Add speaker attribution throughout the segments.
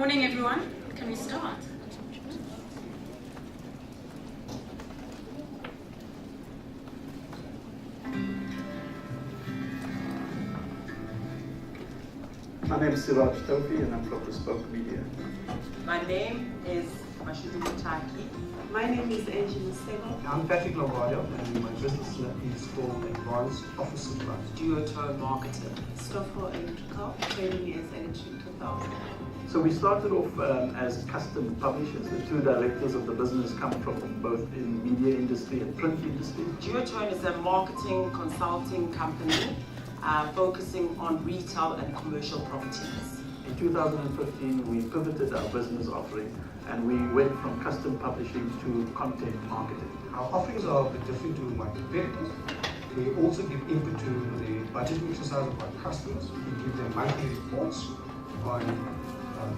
Speaker 1: Morning everyone, can we start?
Speaker 2: My name is Siraj Tofi and I'm from Bespoke Media.
Speaker 3: My name is Mashudu Mutaki.
Speaker 4: My name is Angie Musego.
Speaker 5: I'm Patrick Lombardo and my business is called Advanced Office Supplies.
Speaker 3: Duotone Marketing.
Speaker 4: Stoffel Electrical, training as Electric 2000.
Speaker 2: So we started off as custom publishers. The two directors of the business come from both in media industry and print industry.
Speaker 3: Duotone is a marketing consulting company focusing on retail and commercial properties.
Speaker 2: In 2015, we pivoted our business offering and we went from custom publishing to content marketing.
Speaker 5: Our offerings are a bit different to my competitors. We also give input to the budgeting exercise of our customers. We give them monthly reports on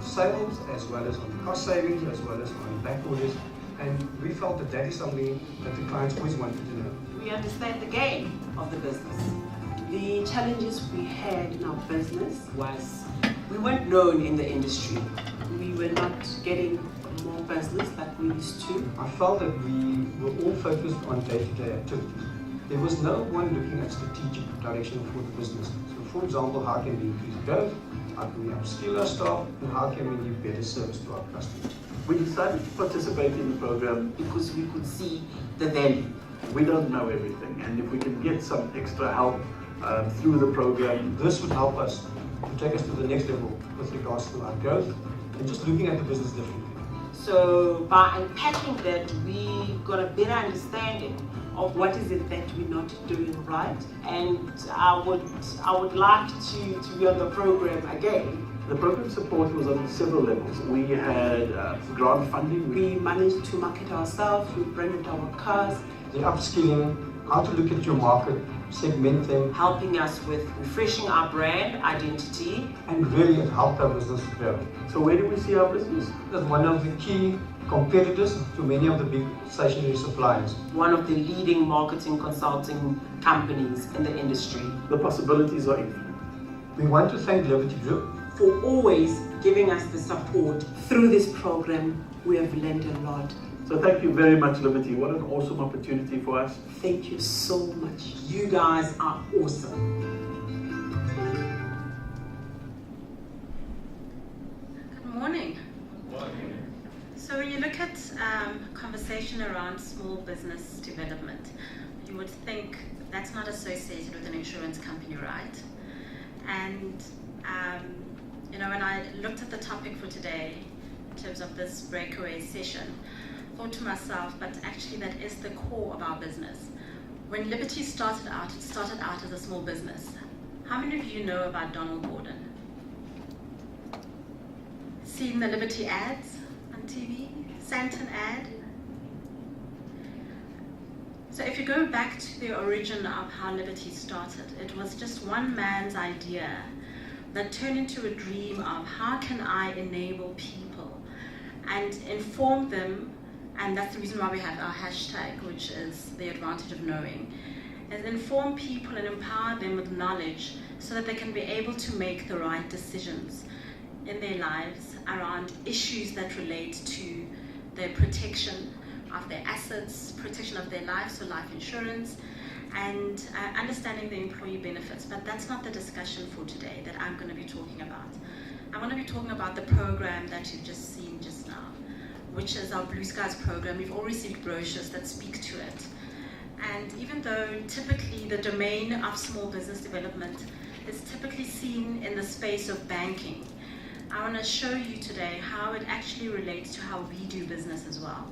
Speaker 5: sales as well as on cost savings as well as on back orders, and we felt that that is something that the clients always wanted to know.
Speaker 3: We understand the game of the business.
Speaker 4: The challenges we had in our business
Speaker 3: Was we weren't known in the industry.
Speaker 4: we were not getting more business like we used to.
Speaker 5: I felt that we were all focused on day-to-day activities. There was no one looking at strategic direction for the business. So for example, how can we increase growth, how can we upskill our staff, and how can we give better service to our customers.
Speaker 2: We decided to participate in the program.
Speaker 3: Because we could see the value.
Speaker 2: We don't know everything, and if we can get some extra help through the program,
Speaker 5: This would help us to take us to the next level with regards to our growth and just looking at the business differently.
Speaker 3: So by unpacking that, we got a better understanding of
Speaker 4: What is it that we're not doing right?
Speaker 3: and I would like to be on the program again.
Speaker 2: the program support was on several levels. We had grant funding.
Speaker 4: We managed to market ourselves, we branded our cars.
Speaker 5: The upskilling, how to look at your market, segment them,
Speaker 3: Helping us with refreshing our brand identity.
Speaker 5: and really it helped our business grow.
Speaker 2: So where do we see our business?
Speaker 5: That's one of the key competitors to many of the big stationery suppliers.
Speaker 3: One of the leading marketing consulting companies in the industry.
Speaker 2: The possibilities are infinite.
Speaker 5: We want to thank Liberty Group.
Speaker 3: For always giving us the support.
Speaker 4: Through this program, we have learned a lot.
Speaker 2: So thank you very much, Liberty. What an awesome opportunity for us.
Speaker 4: Thank you so much.
Speaker 3: You guys are awesome.
Speaker 1: Good morning. So when you look at conversation around small business development, you would think that's not associated with an insurance company, right? And when I looked at the topic for today, in terms of this breakaway session, I thought to myself, but actually that is the core of our business. When Liberty started out, it started out as a small business. How many of you know about Donald Gordon? Seen the Liberty ads on TV? Santon ad? So if you go back to the origin of how Liberty started, it was just one man's idea that turned into a dream of how can I enable people and inform them, and that's the reason why we have our hashtag, which is the advantage of knowing, and inform people and empower them with knowledge so that they can be able to make the right decisions in their lives around issues that relate to their protection of their assets, protection of their life, so life insurance, and understanding the employee benefits. But that's not the discussion for today that I'm going to be talking about. I'm going to be talking about the program that you've just seen just now, which is our Blue Skies program. We've all received brochures that speak to it. And even though typically the domain of small business development is typically seen in the space of banking, I want to show you today how it actually relates to how we do business as well.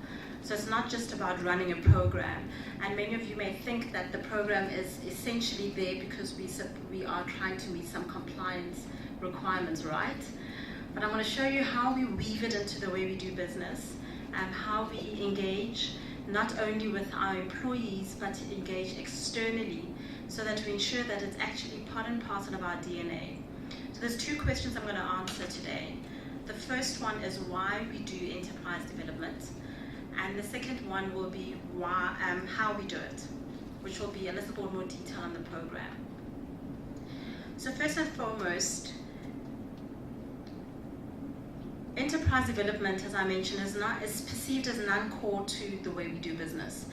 Speaker 1: So it's not just about running a program, and many of you may think that the program is essentially there because we are trying to meet some compliance requirements, right? But I'm going to show you how we weave it into the way we do business and how we engage not only with our employees but engage externally so that we ensure that it's actually part and parcel of our DNA. So there's two questions I'm going to answer today. The first one is why we do enterprise development, and the second one will be why, how we do it, which will be a little bit more detail on the program. So first and foremost, enterprise development, as I mentioned, is perceived as non-core to the way we do business.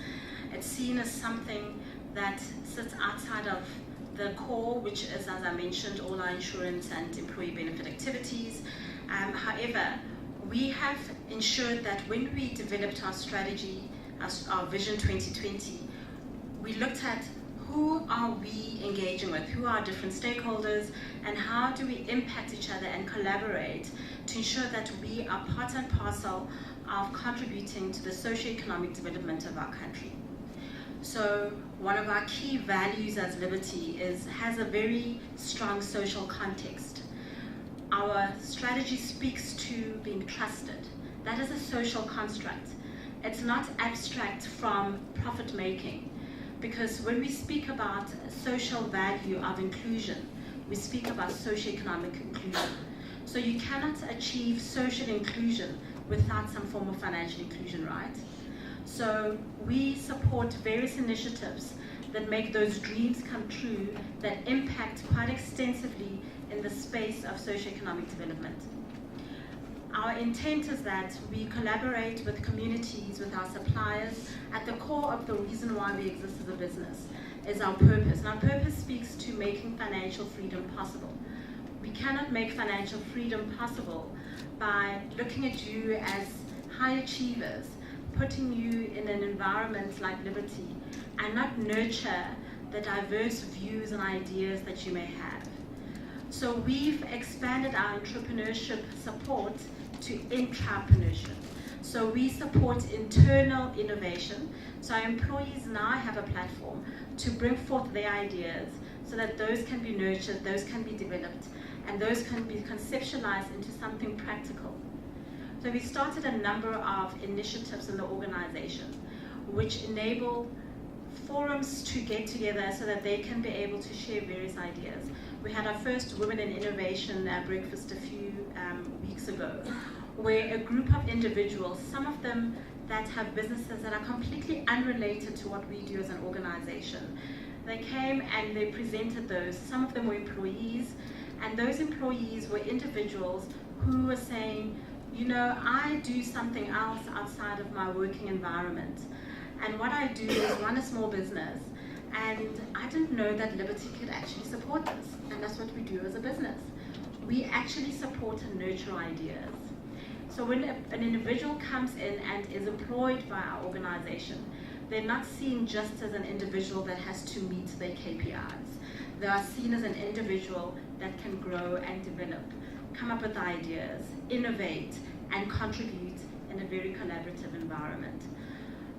Speaker 1: It's seen as something that sits outside of the core, which is, as I mentioned, all our insurance and employee benefit activities. However, we have ensured that when we developed our strategy, our Vision 2020, we looked at who are we engaging with, who are our different stakeholders, and how do we impact each other and collaborate to ensure that we are part and parcel of contributing to the socio-economic development of our country. So one of our key values as Liberty has a very strong social context. Our strategy speaks to being trusted. That is a social construct. It's not abstract from profit making, because when we speak about social value of inclusion, we speak about socio-economic inclusion. So you cannot achieve social inclusion without some form of financial inclusion, right? So we support various initiatives that make those dreams come true, that impact quite extensively in the space of socioeconomic development. Our intent is that we collaborate with communities, with our suppliers. At the core of the reason why we exist as a business is our purpose. And our purpose speaks to making financial freedom possible. We cannot make financial freedom possible by looking at you as high achievers, putting you in an environment like Liberty, and not nurture the diverse views and ideas that you may have. So we've expanded our entrepreneurship support to intrapreneurship. So we support internal innovation. So our employees now have a platform to bring forth their ideas so that those can be nurtured, those can be developed, and those can be conceptualized into something practical. So we started a number of initiatives in the organization which enable forums to get together so that they can be able to share various ideas. We had our first Women in Innovation breakfast a few weeks ago, where a group of individuals, some of them that have businesses that are completely unrelated to what we do as an organization, they came and they presented those. Some of them were employees, and those employees were individuals who were saying, you know, I do something else outside of my working environment. And what I do is run a small business, and I didn't know that Liberty could actually support this. And that's what we do as a business. We actually support and nurture ideas. So when an individual comes in and is employed by our organization, they're not seen just as an individual that has to meet their KPIs. They are seen as an individual that can grow and develop, come up with ideas, innovate, and contribute in a very collaborative environment.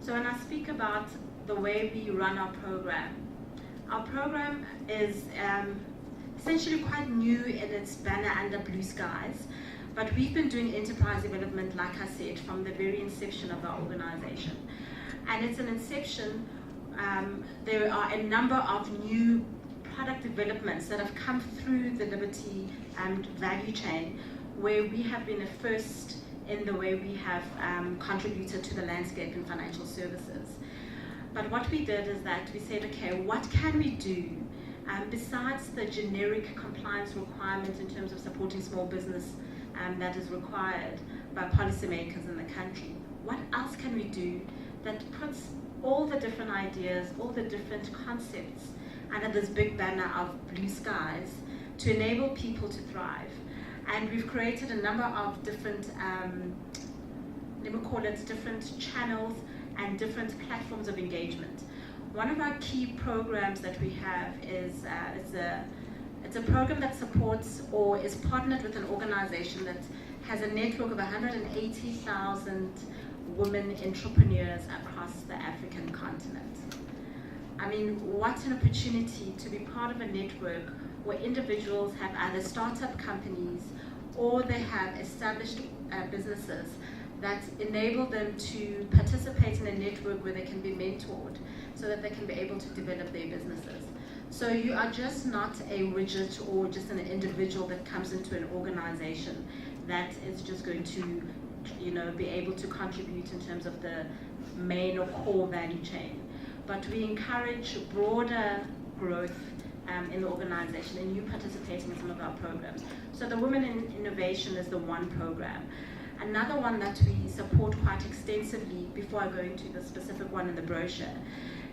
Speaker 1: So when I speak about the way we run our program is essentially quite new in its banner under Blue Skies, but we've been doing enterprise development, like I said, from the very inception of our organization. And it's an inception, there are a number of new product developments that have come through the Liberty value chain, where we have been a first in the way we have contributed to the landscape in financial services. But what we did is that we said, okay, what can we do besides the generic compliance requirement in terms of supporting small business that is required by policymakers in the country? What else can we do that puts all the different ideas, all the different concepts under this big banner of Blue Skies to enable people to thrive? And we've created a number of different, let me call it, different channels and different platforms of engagement. One of our key programs that we have is it's a program that supports or is partnered with an organization that has a network of 180,000 women entrepreneurs across the African continent. I mean, what an opportunity to be part of a network where individuals have either startup companies or they have established businesses that enable them to participate in a network where they can be mentored so that they can be able to develop their businesses. So you are just not a widget or just an individual that comes into an organization that is just going to, you know, be able to contribute in terms of the main or core value chain. But we encourage broader growth in the organization and you participating in some of our programs. So the Women in Innovation is the one program. Another one that we support quite extensively, before I go into the specific one in the brochure,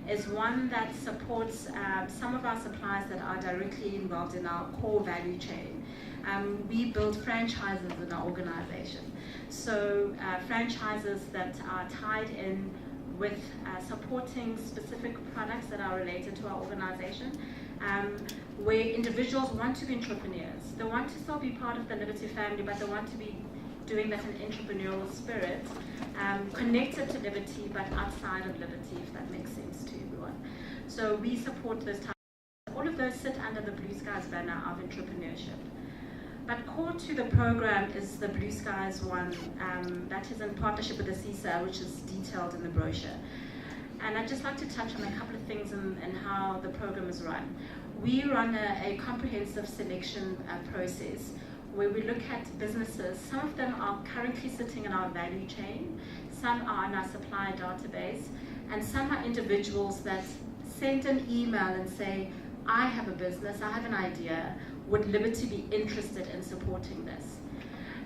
Speaker 1: is one that supports some of our suppliers that are directly involved in our core value chain. We build franchises in our organization. So franchises that are tied in with supporting specific products that are related to our organization, where individuals want to be entrepreneurs. They want to still be part of the Liberty family, but they want to be doing that in an entrepreneurial spirit, connected to Liberty, but outside of Liberty, if that makes sense to everyone. So we support those types. All of those sit under the Blue Skies banner of entrepreneurship. But core to the program is the Blue Skies one that is in partnership with the CISA, which is detailed in the brochure. And I'd just like to touch on a couple of things and how the program is run. We run a comprehensive selection process where we look at businesses. Some of them are currently sitting in our value chain, some are in our supplier database, and some are individuals that send an email and say, I have a business, I have an idea, would Liberty be interested in supporting this?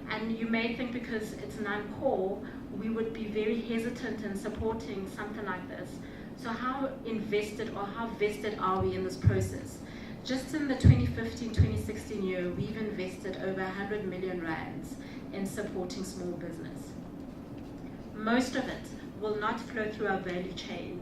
Speaker 1: And you may think because it's non-core, we would be very hesitant in supporting something like this. So how invested or how vested are we in this process? Just in the 2015-2016 year, we've invested over 100 million rands in supporting small business. Most of it will not flow through our value chain,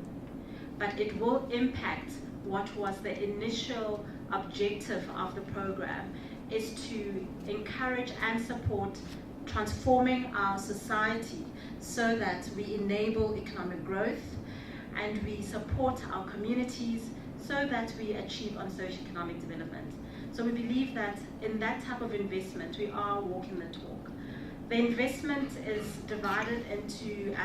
Speaker 1: but it will impact what was the initial objective of the program, is to encourage and support transforming our society so that we enable economic growth and we support our communities so that we achieve on socio-economic development. So we believe that in that type of investment, we are walking the talk. The investment is divided into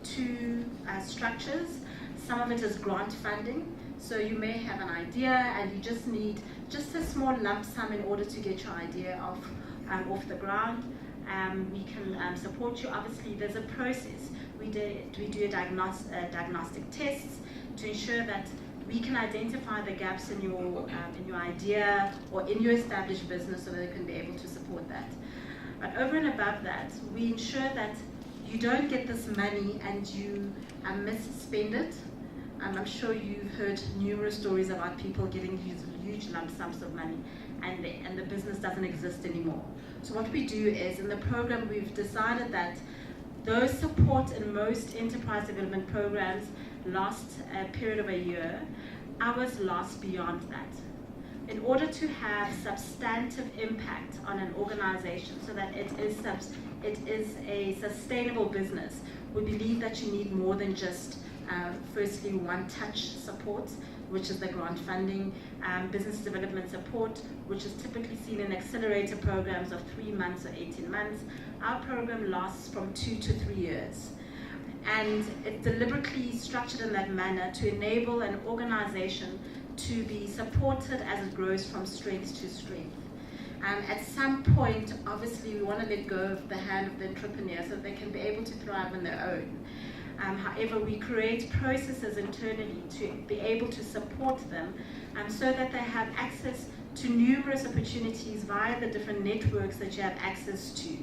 Speaker 1: two structures. Some of it is grant funding. So you may have an idea and you just need just a small lump sum in order to get your idea off the ground. We can support you. Obviously, there's a process. We do diagnostic tests to ensure that we can identify the gaps in your idea or in your established business so that they can be able to support that. But over and above that, we ensure that you don't get this money and you misspend it. I'm sure you've heard numerous stories about people getting huge lump sums of money and the business doesn't exist anymore. So what we do is, in the program, we've decided that those support in most enterprise development programs last a period of a year. Ours last beyond that. In order to have substantive impact on an organization so that it is a sustainable business, we believe that you need more than just firstly one-touch support, which is the grant funding, business development support, which is typically seen in accelerator programs of 3 months or 18 months. Our program lasts from 2 to 3 years. And it's deliberately structured in that manner to enable an organization to be supported as it grows from strength to strength. At some point, obviously, we want to let go of the hand of the entrepreneur so that they can be able to thrive on their own. However, we create processes internally to be able to support them so that they have access to numerous opportunities via the different networks that you have access to,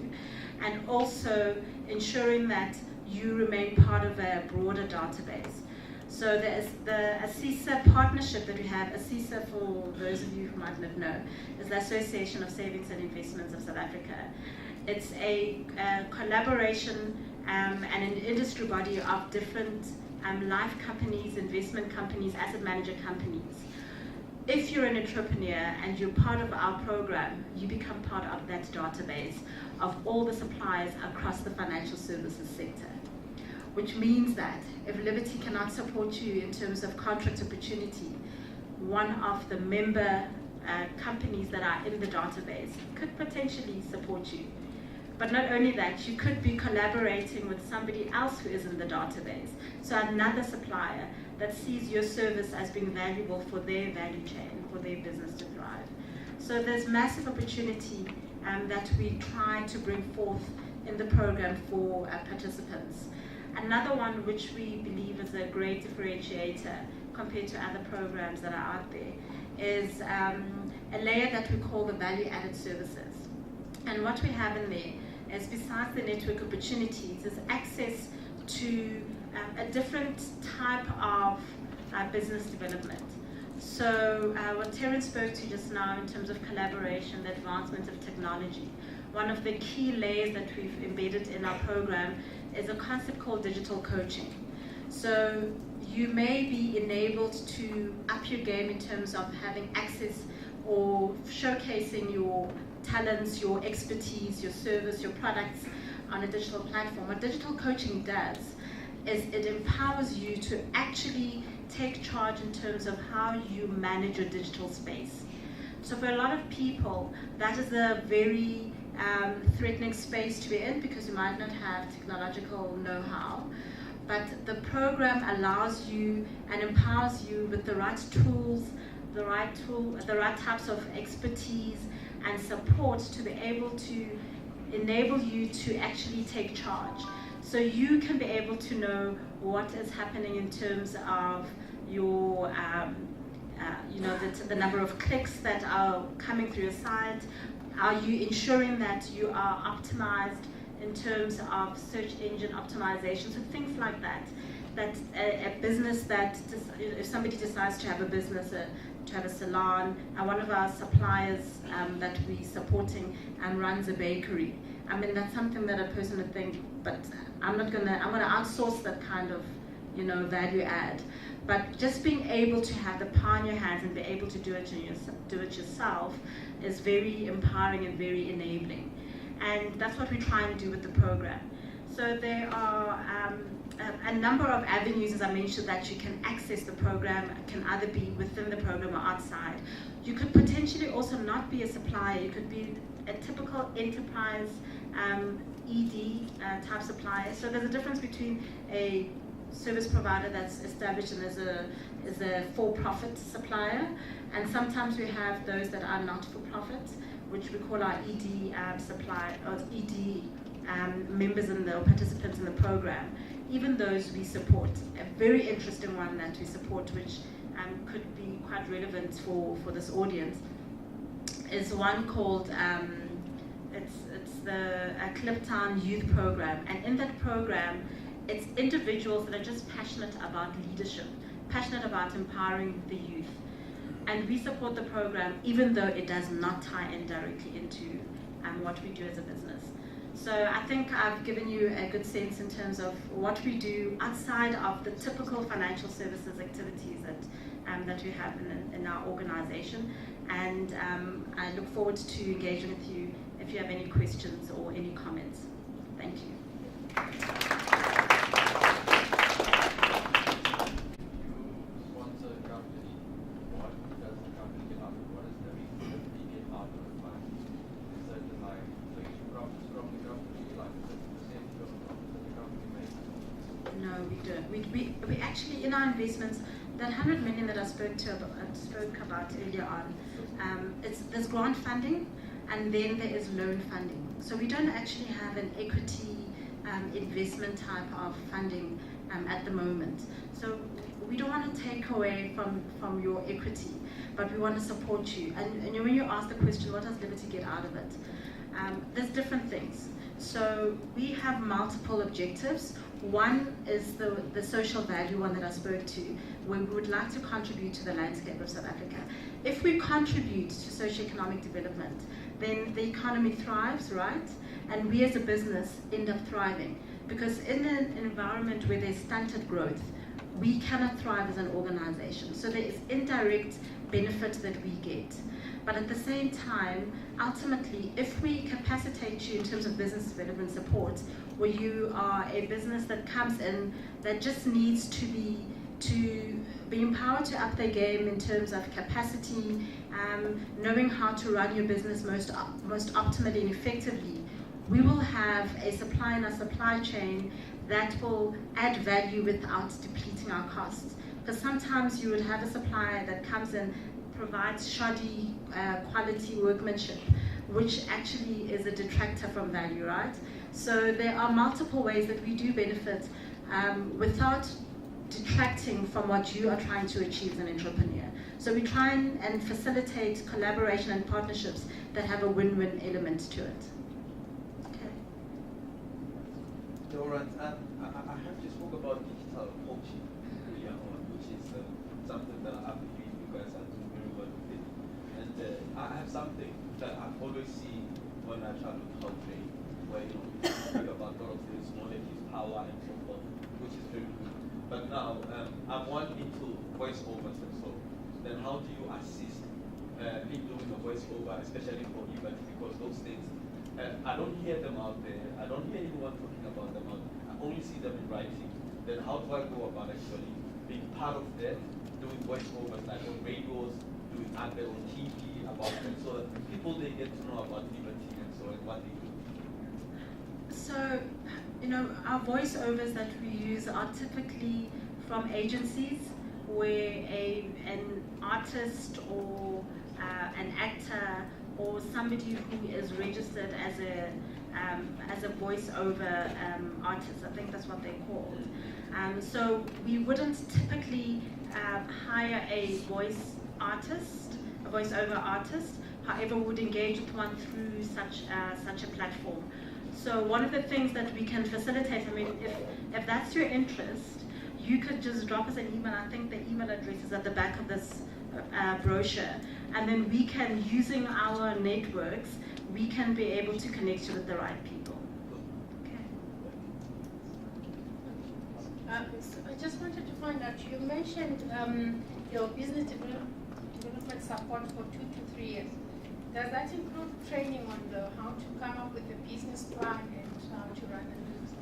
Speaker 1: and also ensuring that you remain part of a broader database. So there's the ASISA partnership that we have. ASISA, for those of you who might not know, is the Association of Savings and Investments of South Africa. It's a collaboration and an industry body of different life companies, investment companies, asset manager companies. If you're an entrepreneur and you're part of our program, you become part of that database of all the suppliers across the financial services sector. Which means that if Liberty cannot support you in terms of contract opportunity, one of the member companies that are in the database could potentially support you. But not only that, you could be collaborating with somebody else who is in the database. So another supplier that sees your service as being valuable for their value chain, for their business to thrive. So there's massive opportunity that we try to bring forth in the program for participants. Another one which we believe is a great differentiator compared to other programs that are out there is a layer that we call the value-added services. And what we have in there is, besides the network opportunities, is access to a different type of business development. So what Terence spoke to just now in terms of collaboration, the advancement of technology, one of the key layers that we've embedded in our program is a concept called digital coaching. So you may be enabled to up your game in terms of having access or showcasing your talents, your expertise, your service, your products on a digital platform. What digital coaching does is it empowers you to actually take charge in terms of how you manage your digital space. So for a lot of people, that is a very threatening space to be in, because you might not have technological know-how. But the program allows you and empowers you with the right tools, the right types of expertise and support to be able to enable you to actually take charge. So you can be able to know what is happening in terms of your, the number of clicks that are coming through your site. Are you ensuring that you are optimized in terms of search engine optimization? So things like that. That a business that, if somebody decides to have a business, to have a salon, and one of our suppliers that we're supporting runs a bakery. I mean, that's something that a person would think, but I'm gonna outsource that kind of, value add. But just being able to have the power in your hands and be able to do it yourself is very empowering and very enabling. And that's what we try and do with the program. So there are a number of avenues, as I mentioned, that you can access the program. It can either be within the program or outside. You could potentially also not be a supplier. You could be a typical enterprise ED type supplier. So there's a difference between a service provider that's established and is a for-profit supplier, and sometimes we have those that are not for-profit, which we call our ED members or participants in the program. Even those we support. A very interesting one that we support, which could be quite relevant for this audience, is one called it's the Kliptown Youth Program. And in that program, it's individuals that are just passionate about leadership, passionate about empowering the youth. And we support the program even though it does not tie in directly into what we do as a business. So I think I've given you a good sense in terms of what we do outside of the typical financial services activities that we have in our organization. And I look forward to engaging with you if you have any questions or any comments. Thank you. No, we don't. We actually, in our investments, that 100 million that I spoke about earlier on, there's grant funding, and then there is loan funding. So we don't actually have an equity investment type of funding at the moment. So we don't want to take away from your equity, but we want to support you. And when you ask the question, what does Liberty get out of it? There's different things. So we have multiple objectives. One is the social value one that I spoke to, where we would like to contribute to the landscape of South Africa. If we contribute to socioeconomic development, then the economy thrives, right? And we as a business end up thriving. Because in an environment where there's stunted growth, we cannot thrive as an organization. So there is indirect benefit that we get. But at the same time, ultimately, if we capacitate you in terms of business development support, where you are a business that comes in that just needs to be empowered to up their game in terms of capacity, knowing how to run your business most optimally and effectively, we will have a supply in our supply chain that will add value without depleting our costs. Because sometimes you would have a supplier that comes in, provides shoddy quality workmanship, which actually is a detractor from value, right? So there are multiple ways that we do benefit without detracting from what you are trying to achieve as an entrepreneur. So we try and facilitate collaboration and partnerships that have a win-win element to it. Okay.
Speaker 6: Laurent, I have to spoke about digital coaching earlier on, which is something that I believe you guys are doing very well with it. And I have something that I've always seen when I travel culture, where you talk about a lot of things, knowledge is power and so forth, which is very good. But now I'm one into voiceovers and so. Then how do you assist in doing a voiceover, especially for events, because those things I don't hear them out there. I don't hear anyone talking about them out there. I only see them in writing. Then how do I go about actually being part of that, doing voiceovers like on radios, doing advert on TV about them, so that people they get to know about liberty and so and what they do.
Speaker 1: So, our voiceovers that we use are typically from agencies where an artist or an actor or somebody who is registered as a voiceover artist, I think that's what they're called. So we wouldn't typically hire a voiceover artist. However, we would engage with one through such a platform. So one of the things that we can facilitate, I mean, if that's your interest, you could just drop us an email. I think the email address is at the back of this brochure. And then we can, using our networks, we can be able to connect you with the right people. Okay.
Speaker 7: So I just wanted to find out, you mentioned your business development support for 2 to 3 years. Does that include training on how to come up with a business plan and how to run a business?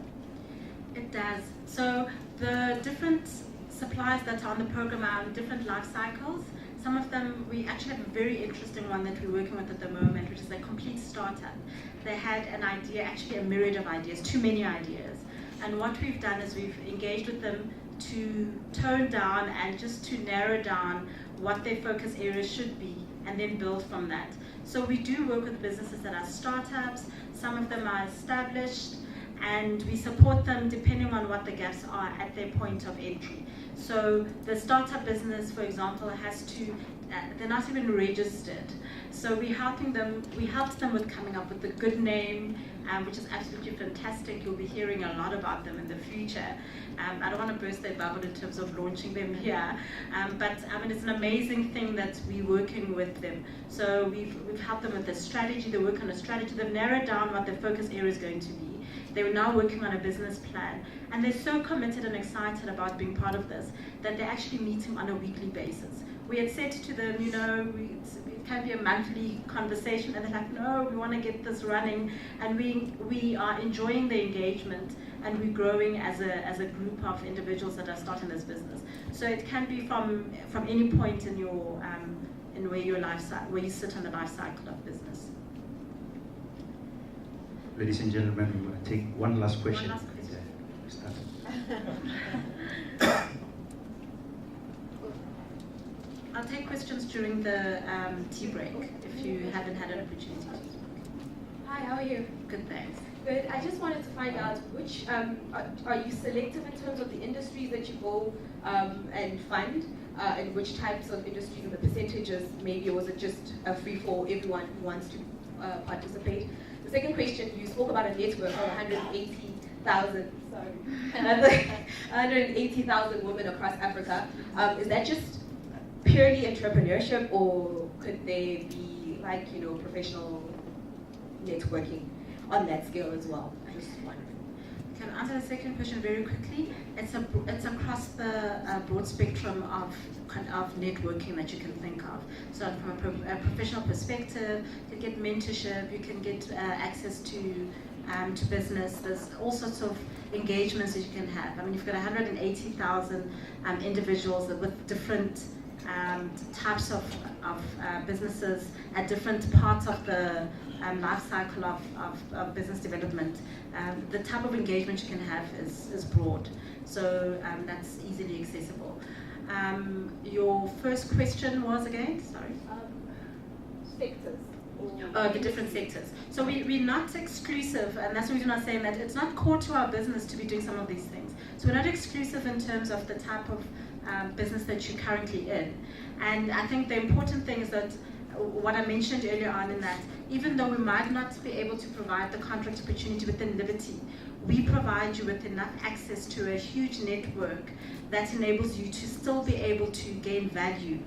Speaker 1: It does. So the different suppliers that are on the program are on different life cycles. Some of them, we actually have a very interesting one that we're working with at the moment, which is a complete startup. They had an idea, actually a myriad of ideas, too many ideas. And what we've done is we've engaged with them to tone down and just to narrow down what their focus areas should be and then build from that. So we do work with businesses that are startups, some of them are established, and we support them depending on what the gaps are at their point of entry. So the startup business, for example, has to, they're not even registered. So we helped them with coming up with a good name, which is absolutely fantastic. You'll be hearing a lot about them in the future. I don't want to burst their bubble in terms of launching them here, but I mean, it's an amazing thing that we're working with them. So we've helped them with the strategy. They work on a strategy. They've narrowed down what their focus area is going to be. They're now working on a business plan, and they're so committed and excited about being part of this that they're actually meeting on a weekly basis. We had said to them, it can be a monthly conversation, and they're like, no, we want to get this running, and we are enjoying the engagement, and we're growing as a group of individuals that are starting this business. So it can be from any point in your in where you sit on the life cycle of business.
Speaker 8: Ladies and gentlemen, we want to take one last question.
Speaker 1: One last question. I'll take questions during the tea break if you haven't had an opportunity to speak.
Speaker 9: Hi, how are you?
Speaker 1: Good, thanks.
Speaker 9: Good. I just wanted to find out which are you selective in terms of the industries that you go and fund, and which types of industries and the percentages maybe, or was it just a free for everyone who wants to participate? The second question, you spoke about a network of 180,000 women across Africa. Is that just purely entrepreneurship, or could they be like, professional networking on that scale as well? Just wondering.
Speaker 1: Can I answer the second question very quickly? It's across the broad spectrum of networking that you can think of. So from a professional perspective, you can get mentorship, you can get access to business. There's all sorts of engagements that you can have. I mean, you've got 180,000 individuals with different types of businesses at different parts of the life cycle of business development. The type of engagement you can have is broad, so that's easily accessible. Your first question was again? Sorry.
Speaker 9: Sectors.
Speaker 1: The different sectors. So we're not exclusive, and that's the reason I'm saying that it's not core to our business to be doing some of these things. So we're not exclusive in terms of the type of business that you're currently in. And I think the important thing is that what I mentioned earlier on, in that even though we might not be able to provide the contract opportunity within Liberty, we provide you with enough access to a huge network that enables you to still be able to gain value,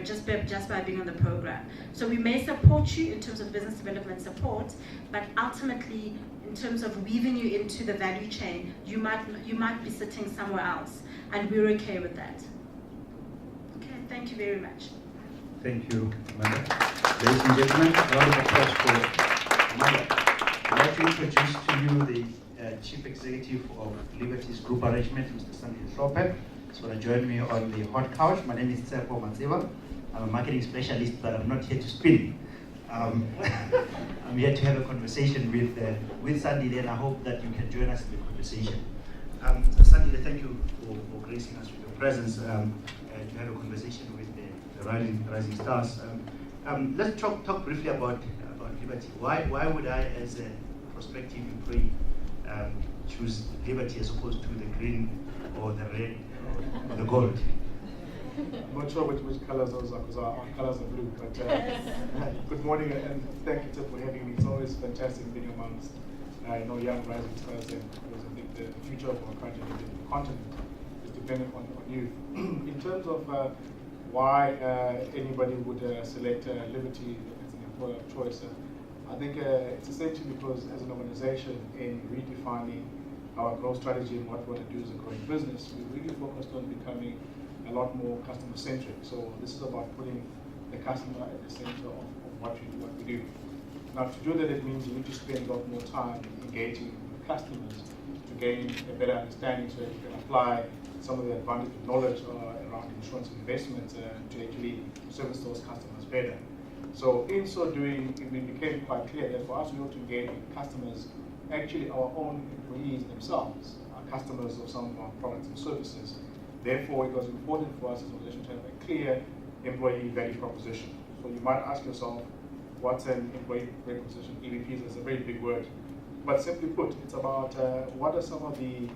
Speaker 1: just by being on the program. So we may support you in terms of business development support, but ultimately, in terms of weaving you into the value chain, you might be sitting somewhere else, and we're okay with that. Okay, thank you very much.
Speaker 8: Thank you, Amanda. Ladies and gentlemen, a round of applause for Amanda. I'd like to introduce to you the Chief Executive of Liberty's Group Arrangement, Mr. Sandy Hlope. He's going to join me on the hot couch. My name is Tsepo Matsiva. I'm a marketing specialist, but I'm not here to spin. I'm here to have a conversation with Sandy, and I hope that you can join us in the conversation. Sandy, thank you for gracing us with your presence to have a conversation with the rising stars. Let's talk briefly about Liberty. Why would I, as a prospective employee, choose Liberty as opposed to the green or the red or the gold?
Speaker 10: I'm not sure which colors those are, because our colors are blue. But good morning, and thank you for having me. It's always fantastic being amongst young rising stars, and because I think the future of our country and the continent is dependent on youth. In terms of why anybody would select Liberty as an employer of choice, I think it's essentially because, as an organization, in redefining our growth strategy and what we want to do as a growing business, we really focused on becoming a lot more customer-centric. So this is about putting the customer at the center of what we do. Now, to do that, it means you need to spend a lot more time engaging with customers to gain a better understanding, so that you can apply some of the advantage of knowledge around insurance and investments to actually service those customers better. So in so doing, it became quite clear that for us, we ought to engage with customers, actually our own employees themselves, are customers of some of our products and services. Therefore, it was important for us as an organization to have a clear employee value proposition. So you might ask yourself, what's an employee value proposition? EVPs is a very big word. But simply put, it's about what are some of the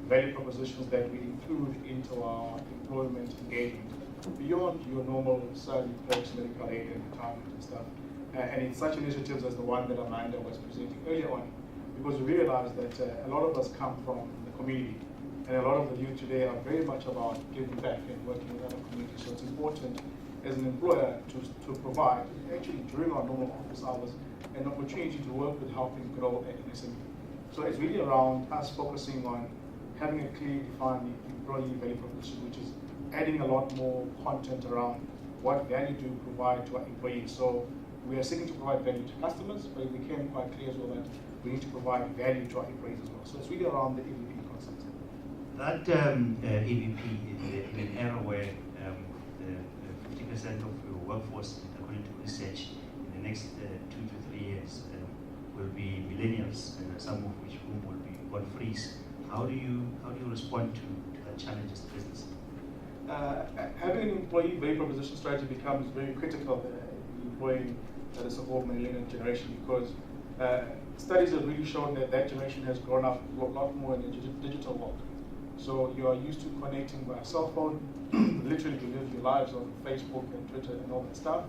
Speaker 10: value propositions that we include into our employment engagement beyond your normal salary, perks, medical aid, and retirement and stuff. And in such initiatives as the one that Amanda was presenting earlier on, because we realized that a lot of us come from the community, and a lot of the youth today are very much about giving back and working with other communities. So it's important as an employer to provide, actually during our normal office hours, an opportunity to work with helping grow an SME. So it's really around us focusing on having a clearly defined employee value proposition, which is adding a lot more content around what value do we provide to our employees. So we are seeking to provide value to customers, but it became quite clear as well that we need to provide value to our employees as well. So it's really around the EVP concept.
Speaker 8: That EVP in an era where 50% of your workforce, according to research, in the next 2 to 3 years will be millennials, some of which whom will be on freeze. How do you respond to that challenge as a business?
Speaker 10: Having an employee value proposition strategy becomes very critical employing the so-called millennial generation, because studies have really shown that that generation has grown up a lot more in the digital world. So you are used to connecting by a cell phone, literally you live your lives on Facebook and Twitter and all that stuff.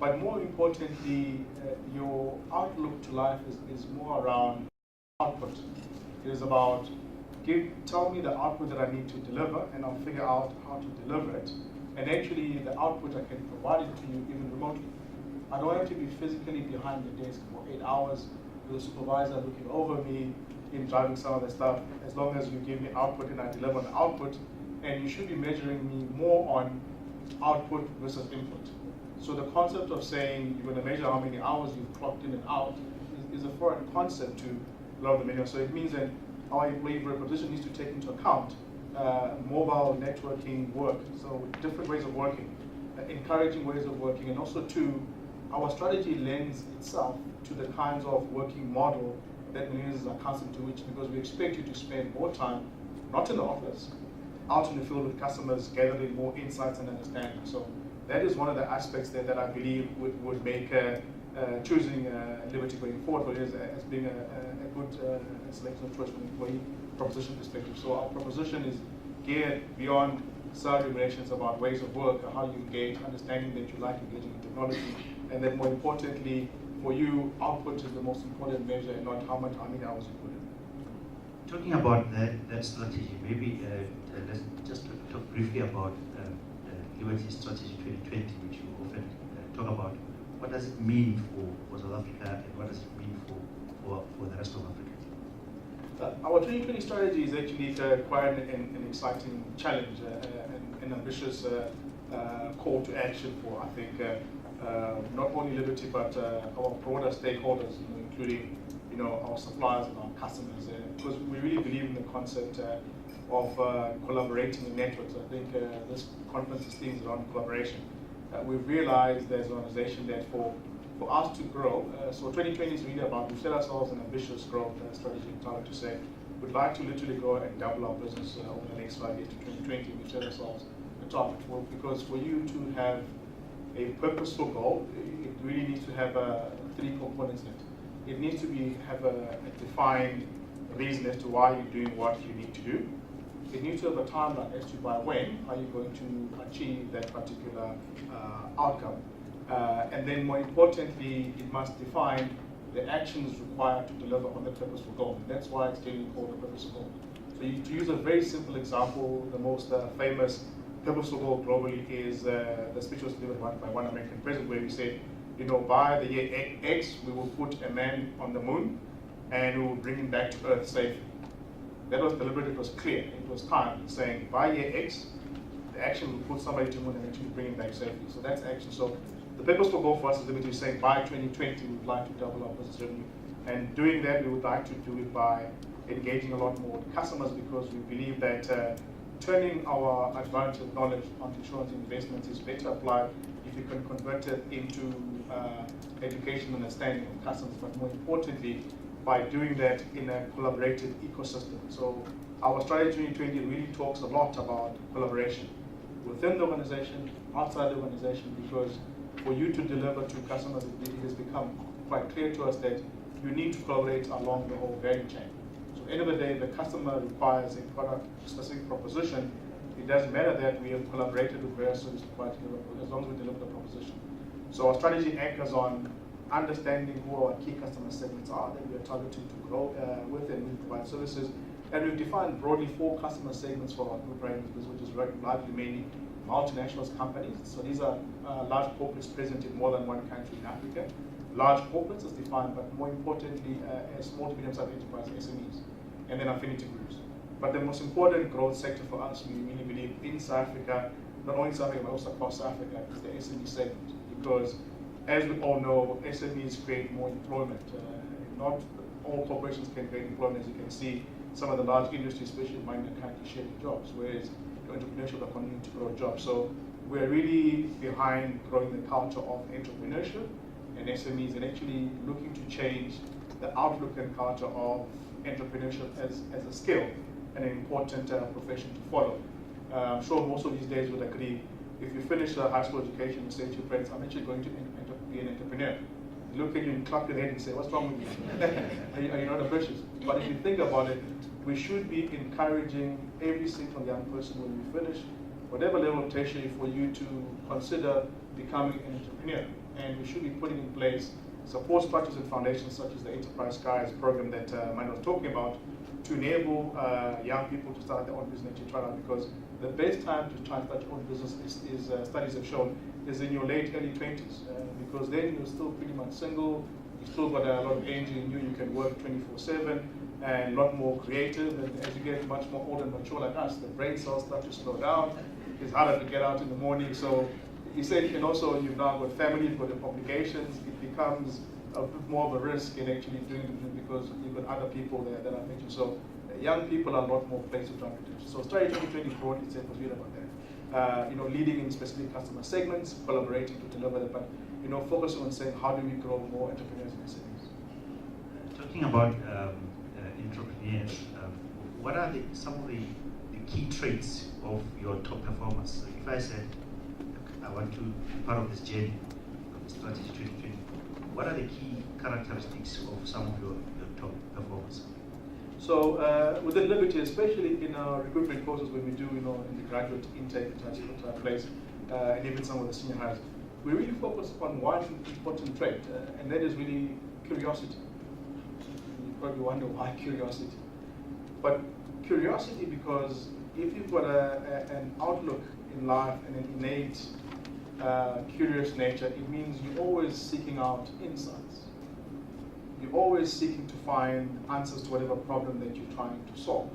Speaker 10: But more importantly, your outlook to life is more around output. It is about tell me the output that I need to deliver, and I'll figure out how to deliver it. And actually, the output I can provide it to you even remotely. I don't have to be physically behind the desk for 8 hours with a supervisor looking over me in driving some of the stuff, as long as you give me output and I deliver the output. And you should be measuring me more on output versus input. So the concept of saying you're going to measure how many hours you've clocked in and out is a foreign concept to a lot of the media. So it means that our employee proposition needs to take into account mobile networking work, so different ways of working, encouraging ways of working, and also our strategy lends itself to the kinds of working model that millennials are accustomed to, because we expect you to spend more time, not in the office, out in the field with customers, gathering more insights and understanding. So that is one of the aspects that I believe would make choosing Liberty going forward as being a good selection of choice from an employee proposition perspective. So our proposition is geared beyond salary relations about ways of work, how you engage, understanding that you like engaging in technology, and then more importantly, for you, output is the most important measure and not how many hours you put in.
Speaker 8: Talking about that strategy, maybe let's just talk briefly about Liberty Strategy 2020, which you often talk about. What does it mean for South Africa, and what does it mean for the rest of Africa?
Speaker 10: Our 2020 strategy is actually quite an exciting challenge, an ambitious call to action for, I think, not only Liberty but our broader stakeholders, including our suppliers and our customers, because we really believe in the concept of collaborating in networks. I think this conference's theme is around collaboration. We've realized as an organization that for us to grow, so 2020 is really about, we've set ourselves an ambitious growth strategy, to say, we'd like to literally go and double our business over the next 5 years to 2020. We've set ourselves a target because for you to have a purposeful goal, it really needs to have three components in it. It needs to have a defined reason as to why you're doing what you need to do. It needs to have a timeline as to by when are you going to achieve that particular outcome. And then more importantly, it must define the actions required to deliver on the purposeful goal. And that's why it's generally called a purposeful goal. So to use a very simple example, the most famous purposeful goal globally is the speech was delivered by one American president where he said, by the year X, we will put a man on the moon and we will bring him back to Earth safely. That was deliberate, it was clear, it was timed, saying by year X, the action will put somebody to the moon and actually bring him back safely. So that's action. So the purposeful goal for us is Liberty is saying by 2020, we would like to double our business revenue. And doing that, we would like to do it by engaging a lot more with customers because we believe that turning our advantage of knowledge on insurance investments is better applied if you can convert it into education and understanding of customers, but more importantly, by doing that in a collaborative ecosystem. So our strategy 2020 really talks a lot about collaboration within the organization, outside the organization, because for you to deliver to customers, it has become quite clear to us that you need to collaborate along the whole value chain. So at the end of the day, the customer requires a product-specific proposition. It doesn't matter that we have collaborated with various service providers as long as we deliver the proposition. So our strategy anchors on understanding who our key customer segments are that we are targeting to grow with and we provide services. And we've defined broadly 4 customer segments for our group writing business, which is largely mainly multinational companies. So these are large corporates present in more than one country in Africa. Large corporates is defined, but more importantly, small to medium-sized enterprise, SMEs, and then affinity groups. But the most important growth sector for us, we really believe, in South Africa, not only South Africa, but also across Africa, is the SME segment. Because, as we all know, SMEs create more employment. Not all corporations can create employment, as you can see. Some of the large industries, especially mining and currently sharing jobs, whereas entrepreneurship are continuing to grow jobs. So we're really behind growing the culture of entrepreneurship and SMEs and actually looking to change the outlook and culture of entrepreneurship as a skill and an important profession to follow. I'm sure most of these days would agree, if you finish a high school education and say to your friends, I'm actually going to be an entrepreneur. They look at you and clap your head and say, what's wrong with you? Are you not ambitious? But if you think about it, we should be encouraging every single young person when we finish, whatever level of tertiary, for you to consider becoming an entrepreneur. And we should be putting in place support structures and foundations such as the Enterprise Skies program that Manu was talking about to enable young people to start their own business to try out, because the best time to try and start your own business is studies have shown, is in your late, early 20s, because then you're still pretty much single, you've still got a lot of energy in you, you can work 24/7, and a lot more creative, and as you get much more old and mature like us, the brain cells start to slow down, it's harder to get out in the morning, so you said, and also you've now got family, you've got obligations, it becomes a bit more of a risk in actually doing it because you've got other people there that are mentioned. So young people are a lot more placed to jump into. So Strategy 2020 broadly said was really about that. Leading in specific customer segments, collaborating to deliver that, but focusing on saying how do we grow more entrepreneurs in SMEs.
Speaker 8: Talking about entrepreneurs, what are some of the key traits of your top performers? So if I said I want to be part of this journey of Strategy 2020, what are the key characteristics of some of your top performers?
Speaker 10: So within Liberty, especially in our recruitment process, when we do, in the graduate intake type place, and even some of the senior hires, we really focus on one important trait, and that is really curiosity. You probably wonder why curiosity. But curiosity, because if you've got an outlook in life and an innate curious nature, it means you're always seeking out insights. You're always seeking to find answers to whatever problem that you're trying to solve.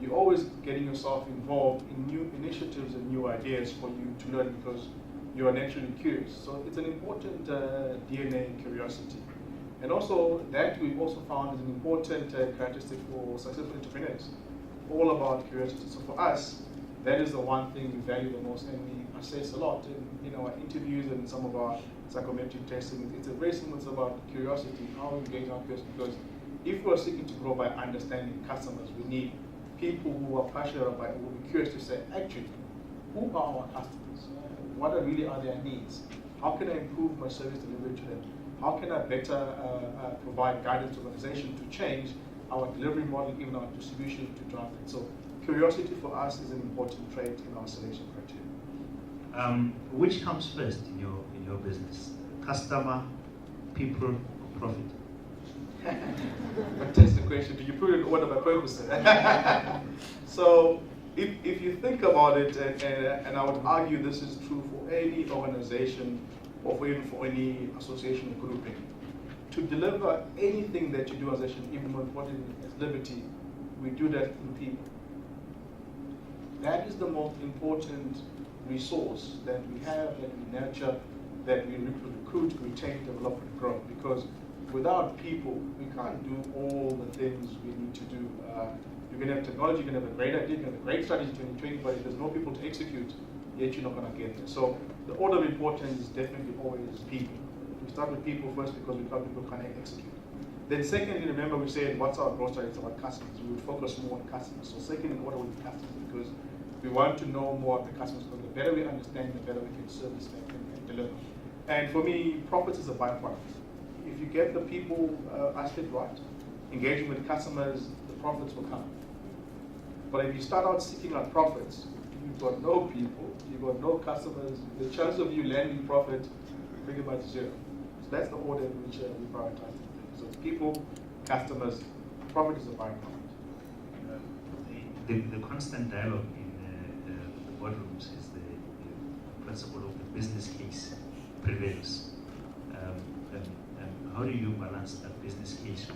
Speaker 10: You're always getting yourself involved in new initiatives and new ideas for you to learn because you are naturally curious. So it's an important DNA, curiosity. And also that we've also found is an important characteristic for successful entrepreneurs. All about curiosity. So for us, that is the one thing we value the most, and we assess a lot in our interviews and some of our psychometric testing. It's a very similar. It's about curiosity, how we engage our curiosity. Because if we're seeking to grow by understanding customers, we need people who are passionate about it, who will be curious to say, actually, who are our customers? What really are their needs? How can I improve my service delivery to them? How can I better provide guidance to the organization to change our delivery model, even our distribution to drive it? So curiosity for us is an important trait in our selection criteria.
Speaker 8: Which comes first in your business? Customer, people, or profit?
Speaker 10: Fantastic question. Do you put it in order by purpose? So if you think about it, and I would argue this is true for any organization or even for any association or grouping, to deliver anything that you do as an association, even more important as Liberty, we do that through people. That is the most important resource that we have, that we nurture, that we recruit, retain, develop, and grow. Because without people, we can't do all the things we need to do. You can have technology, you can have a great idea, you can have a great strategy 2020, but if there's no people to execute, yet you're not going to get there. So the order of importance is definitely always people. We start with people first because without people can't execute. Then secondly, remember we said, what's our growth strategy? It's about customers. We would focus more on customers. So second in order would be customers, because we want to know more of the customers, because the better we understand, the better we can service them and deliver. And for me, profits is a byproduct. If you get the people aspect right, engaging with customers, the profits will come. But if you start out seeking out profits, you've got no people, you've got no customers, the chance of you landing profit is pretty much zero. So that's the order in which we prioritize things. So it's people, customers, profit is a byproduct.
Speaker 8: The constant dialogue in the boardrooms is the principle of the business case prevails. How do you balance that business case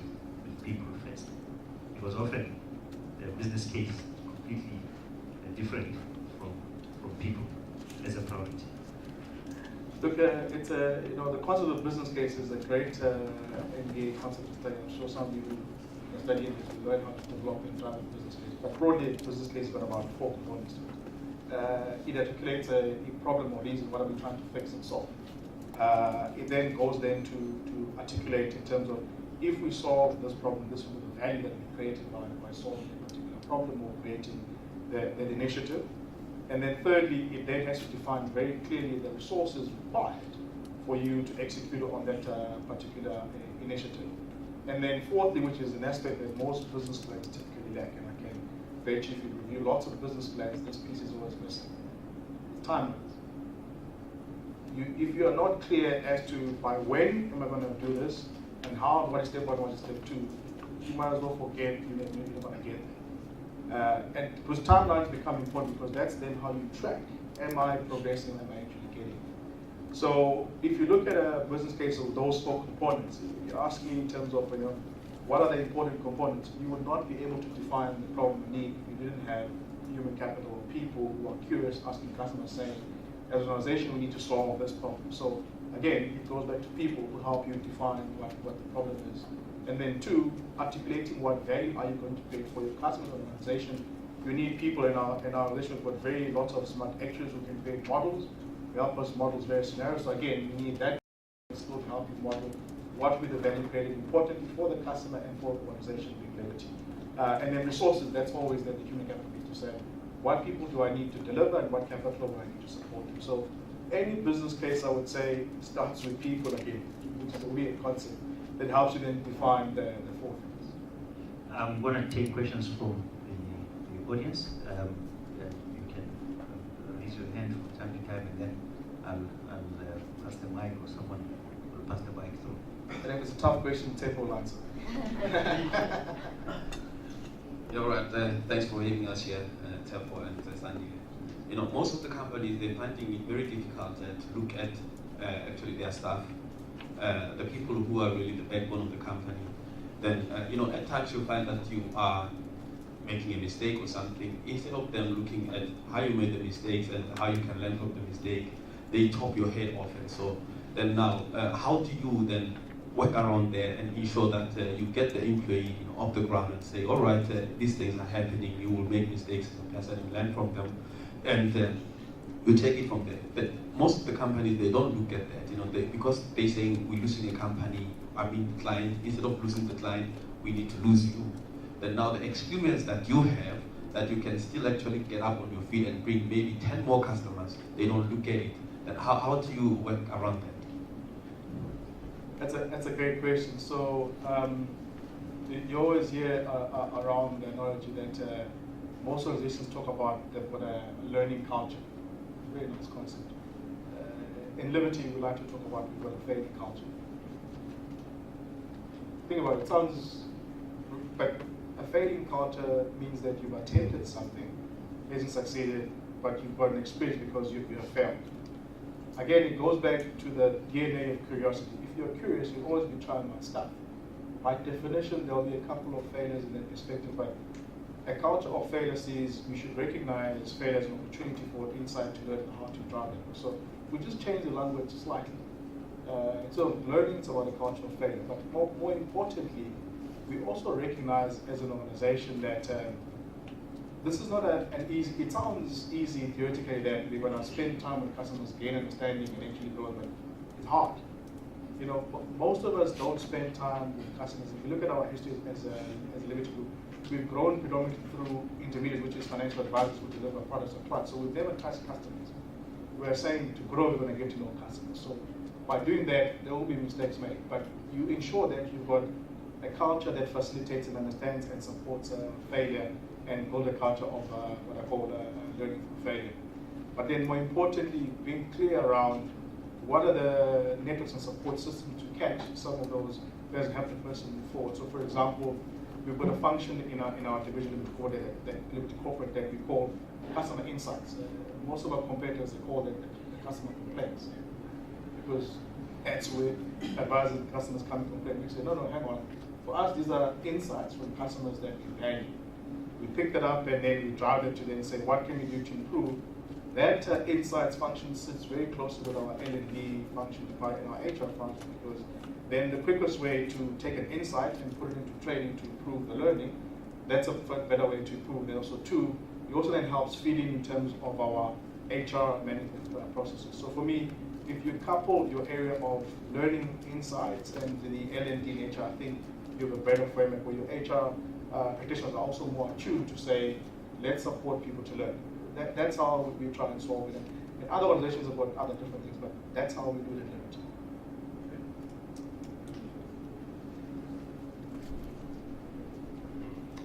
Speaker 8: with people first? Because often the business case is completely different from people as a priority.
Speaker 10: Look, it's the concept of business case is a great MBA concept to study. I'm sure some of you who study it will learn how to develop and drive a business case. But broadly, business case has got about 4 components to it. It articulates a problem or reason, what are we trying to fix and solve. It then goes then to articulate in terms of, if we solve this problem, this will be the value that we created by solving a particular problem or creating that initiative. And then thirdly, it then has to define very clearly the resources required for you to execute on that particular initiative. And then fourthly, which is an aspect that most business plans typically lack, and I can bet you if you review lots of business plans, this piece is always missing. Timelines. If you are not clear as to by when am I going to do this, and how, what is step 1, what is step 2, you might as well forget you're not going to get there. And because timelines become important, because that's then how you track. Am I progressing? Am I actually getting it? So if you look at a business case of those 4 components, if you're asking in terms of what are the important components, you would not be able to define the problem need if you didn't have human capital, people who are curious, asking customers, saying, as an organization, we need to solve this problem. So again, it goes back to people who help you define what the problem is. And then 2, articulating what value are you going to create for your customers or organization. You need people in our organization. We've got lots of smart actuaries who can create models. We help us model various scenarios. So again, you need that skill to help you model what will be the value created importantly for the customer and for the organization, big Liberty. And then resources, that's always the human capital to say, what people do I need to deliver and what capital do I need to support them? So any business case, I would say, starts with people again, which is a weird concept that helps you then define the 4 things.
Speaker 8: I'm going to take questions from the audience. You can raise your hand from time to time, and then I'll pass the mic, or someone will pass the mic through.
Speaker 10: And if it's a tough question, Tep will answer.
Speaker 6: Yeah, all right. Thanks for having us here, Tepo and Sandy. You know, most of the companies, they're finding it very difficult to look at actually their staff, the people who are really the backbone of the company. Then, you know, at times you find that you are making a mistake or something. Instead of them looking at how you made the mistakes and how you can learn from the mistake, they top your head off. And so then now, how do you then work around there and ensure that you get the employee off the ground and say, all right, these things are happening, you will make mistakes as a person and learn from them, and you take it from there. But most of the companies, they don't look at that, you know, because they're saying we're losing a company, I mean client, instead of losing the client, we need to lose you. Then now the experience that you have, that you can still actually get up on your feet and bring maybe 10 more customers, they don't look at it. Then how do you work around that?
Speaker 10: That's a great question. So you always hear around the knowledge that most organizations talk about they've got a learning culture. Very nice concept. In Liberty, we like to talk about we've got a failing culture. Think about it. It sounds, but a failing culture means that you've attempted something, hasn't succeeded, but you've got an experience because you have failed. Again, it goes back to the DNA of curiosity. If you're curious, you'll always be trying new stuff. By definition, there'll be a couple of failures in that perspective, but a culture of failure says we should recognize failure as an opportunity for insight to learn how to drive it. So we just change the language slightly. So learning is about a culture of failure, but more importantly, we also recognize as an organization that this is not an easy, it sounds easy theoretically that we're going to spend time with customers, gain understanding, and actually grow, but it's hard. You know, most of us don't spend time with customers. If you look at our history as a Liberty Group, we've grown predominantly through intermediaries, which is financial advisors who deliver products up front. So we've never touched customers. We're saying to grow, we're going to get to know customers. So by doing that, there will be mistakes made, but you ensure that you've got a culture that facilitates and understands and supports failure, and build a culture of what I call learning from failure. But then more importantly, being clear around what are the networks and support systems to catch some of those who hasn't helped the person move forward. So for example, we've got a function in our division before the Liberty Corporate that we call customer insights. Most of our competitors, they call it the customer complaints, because that's where advisors and customers come and complain. We say, no, hang on. For us, these are insights from customers that we value. We pick that up and then we drive it to them and say, what can we do to improve? That insights function sits very closely with our L&D function and our HR function, because then the quickest way to take an insight and put it into training to improve the learning, that's a better way to improve. And also two, it also then helps feeding in terms of our HR management processes. So for me, if you couple your area of learning insights and the L&D and HR, I think you have a better framework where your HR practitioners are also more attuned to say, let's support people to learn. That's how we try and solve it. And other organizations have got other different things, but that's how we do it at Liberty.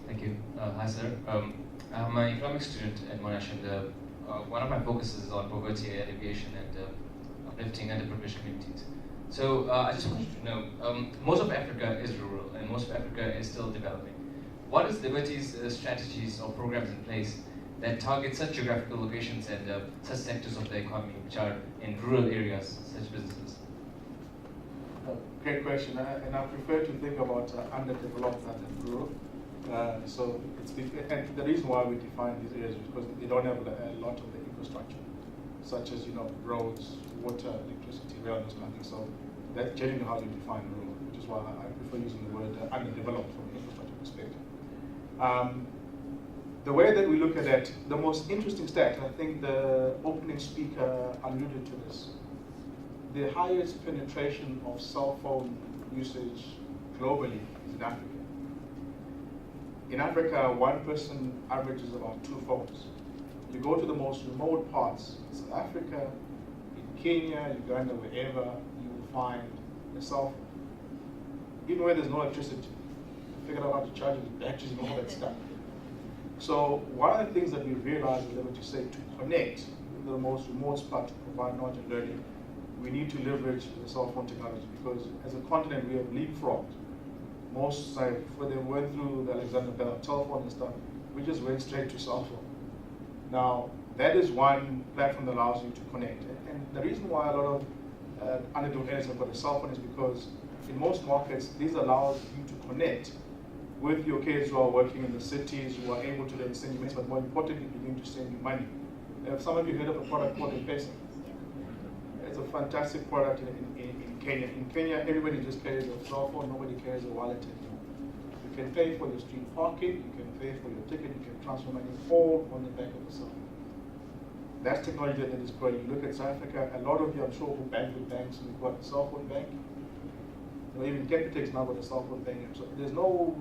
Speaker 11: Thank you. Hi, sir. I'm an economics student at Monash, and one of my focuses is on poverty alleviation and uplifting underprivileged communities. So I just wanted to know, most of Africa is rural, and most of Africa is still developing. What is Liberty's strategies or programs in place that target such geographical locations and such sectors of the economy which are in rural areas, such businesses?
Speaker 10: Great question, and I prefer to think about underdeveloped rather than rural. So and the reason why we define these areas is because they don't have a lot of the infrastructure, such as roads, water, electricity, rail, those kind of things. So that's generally how we define rural, which is why I prefer using the word underdeveloped from an infrastructure perspective. The way that we look at that, the most interesting stat, I think the opening speaker alluded to this, the highest penetration of cell phone usage globally is in Africa. In Africa, one person averages about 2 phones. You go to the most remote parts, in South Africa, in Kenya, Uganda, wherever, you will find a cell phone. Even where there's no electricity, figure out how charging batteries and all that stuff. So one of the things that we realized is that, to say, to connect the most remote spot to provide knowledge and learning, we need to leverage the cell phone technology, because as a continent we have leapfrogged. Most sites, before they went through the Alexander Bell telephone and stuff, we just went straight to cell phone. Now, that is one platform that allows you to connect. And the reason why a lot of underdeveloped areas have got a cell phone is because in most markets, this allows you to connect with your kids who are working in the cities, who are able to then send you messages, but more importantly, begin to send you money. Have some of you heard of a product called M-Pesa? It's a fantastic product in Kenya. In Kenya, everybody just carries a cell phone, nobody carries a wallet anymore. You can pay for your street parking, you can pay for your ticket, you can transfer money all on the back of the cell phone. That's technology that is growing. You look at South Africa, a lot of you, I'm sure, who bank with banks, we've got a cell phone bank. You know, even Capitex now got a cell phone bank. So there's no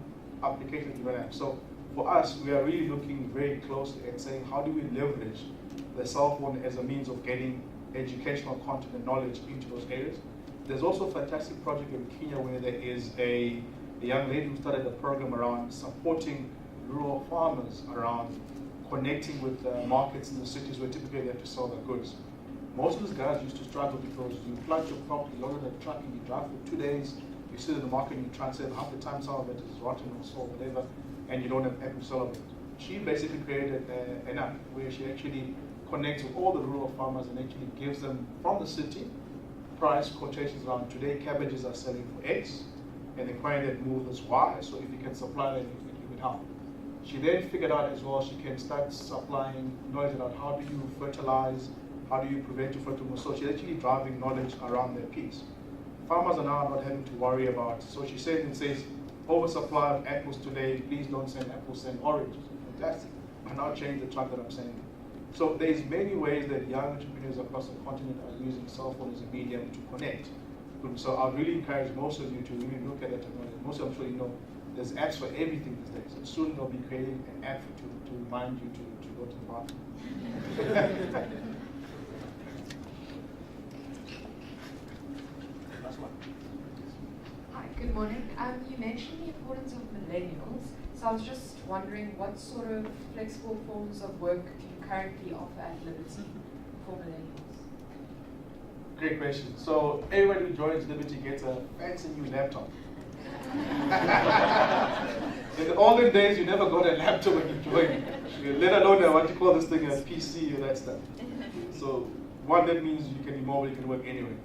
Speaker 10: application that you don't have. So for us, we are really looking very closely at saying, how do we leverage the cell phone as a means of getting educational content and knowledge into those areas? There's also a fantastic project in Kenya where there is a young lady who started a program around supporting rural farmers around connecting with markets in the cities where typically they have to sell their goods. Most of these guys used to struggle because you plant your crop, you load it in a truck, and you drive for 2 days, you sit in the market and you try and sell. Half the time some of it is rotten or sold, whatever, and you don't have to sell it. She basically created an app where she actually connects with all the rural farmers and actually gives them, from the city, price quotations around today cabbages are selling for X, and the quantity that moves is Y, so if you can supply that, you can help. She then figured out as well, she can start supplying knowledge about how do you fertilize, how do you prevent your fertilizer. So she's actually driving knowledge around that piece. Farmers are now not having to worry about, so she says, oversupply of apples today, please don't send apples, send oranges. Fantastic. I now change the truck that I'm sending. So there's many ways that young entrepreneurs across the continent are using cell phone as a medium to connect. So I really encourage most of you to really look at that technology. Most of you, I'm sure you know, there's apps for everything these days. And soon they'll be creating an app to remind you to go to the bathroom. Last one.
Speaker 12: Hi, good morning. You mentioned the importance of millennials. So I was just wondering what sort of flexible forms of work do you currently offer at Liberty for millennials?
Speaker 10: Great question. So everybody who joins Liberty gets a fancy new laptop. In the olden days, you never got a laptop when you joined, let alone what you call this thing, a PC or that stuff. So one, that means you can be mobile, you can work anywhere.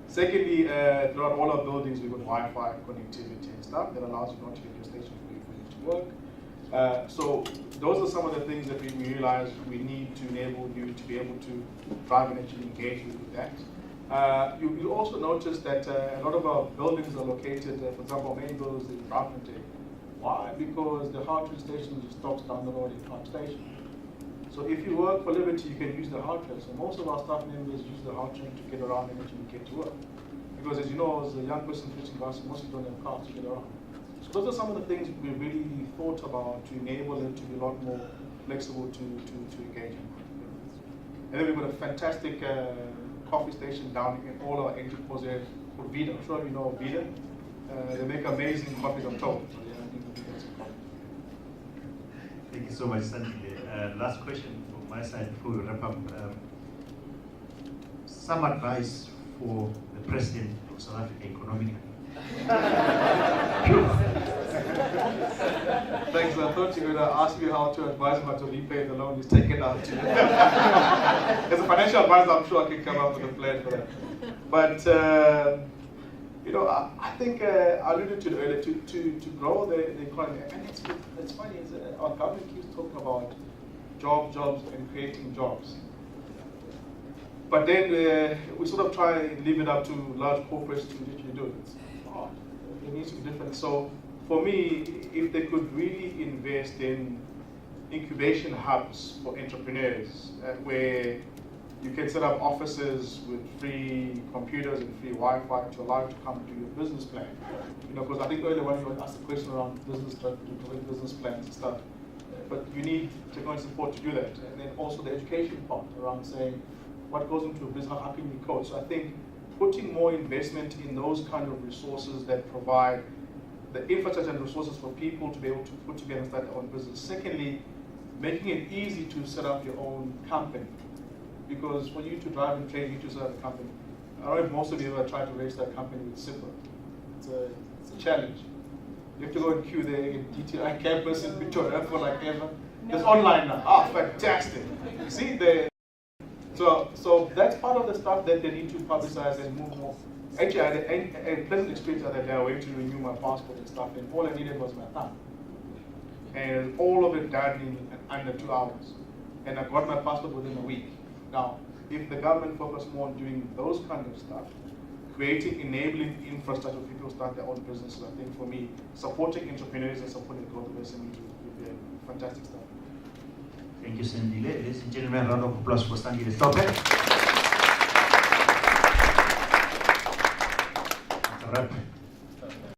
Speaker 10: Secondly, throughout all our buildings, we've got Wi-Fi connectivity and stuff that allows you not to get your station for you to work. So those are some of the things that we realized we need to enable you to be able to drive and actually engage with that. You also notice that a lot of our buildings are located, for example, main buildings in Breakaway. Why? Because the Hartwell station just stops down the road in Park Station. So if you work for Liberty, you can use the Hartwell. So most of our staff members use the Hartwell to get around and actually get to work. Because as you know, as a young person switching bus, most don't have cars to get around. So those are some of the things we really thought about to enable them to be a lot more flexible to engage in. And then we've got a fantastic coffee station down in all our entry points there called Vida. I'm sure you know Vida. They make amazing coffees, I'm told. So yeah, I think we'll get some coffee.
Speaker 8: Thank you so much, Sandy. Last question from my side before we wrap up. Some advice for the President of South Africa economically.
Speaker 10: Thanks. I thought you were going to ask me how to advise him how to repay the loan he's taken out. As a financial advisor, I'm sure I can come up with a plan for that. But you know, I think I alluded to it earlier, to grow the economy. And it's funny, is our government keeps talking about jobs and creating jobs. But then we sort of try and leave it up to large corporations to literally do it. It's hard. It needs to be different. So for me, if they could really invest in incubation hubs for entrepreneurs, where you can set up offices with free computers and free Wi-Fi to allow you to come to your business plan. You know, because I think earlier when you asked a question around business plans and stuff, but you need technology support to do that. And then also the education part around saying what goes into a business, how can you code? So I think putting more investment in those kind of resources that provide the infrastructure and resources for people to be able to put together and start their own business. Secondly, making it easy to set up your own company. Because for you to drive and trade, you need to set up a company. I don't know if most of you ever tried to register a company with SIPA. It's a challenge. You have to go and queue there in DTI campus in Victoria for like ever. It's online now. Ah, fantastic. You see, so that's part of the stuff that they need to publicize and move more. Actually, I had a pleasant experience the other day. I went to renew my passport and stuff, and all I needed was my thumb. And all of it done in under 2 hours. And I got my passport within a week. Now, if the government focused more on doing those kind of stuff, creating enabling infrastructure for people to start their own businesses, I think for me, supporting entrepreneurs and supporting the growth of SMEs would be a fantastic stuff.
Speaker 8: Thank you, Cindy. Ladies and gentlemen, round of applause for Sandy Lesope. That's a wrap.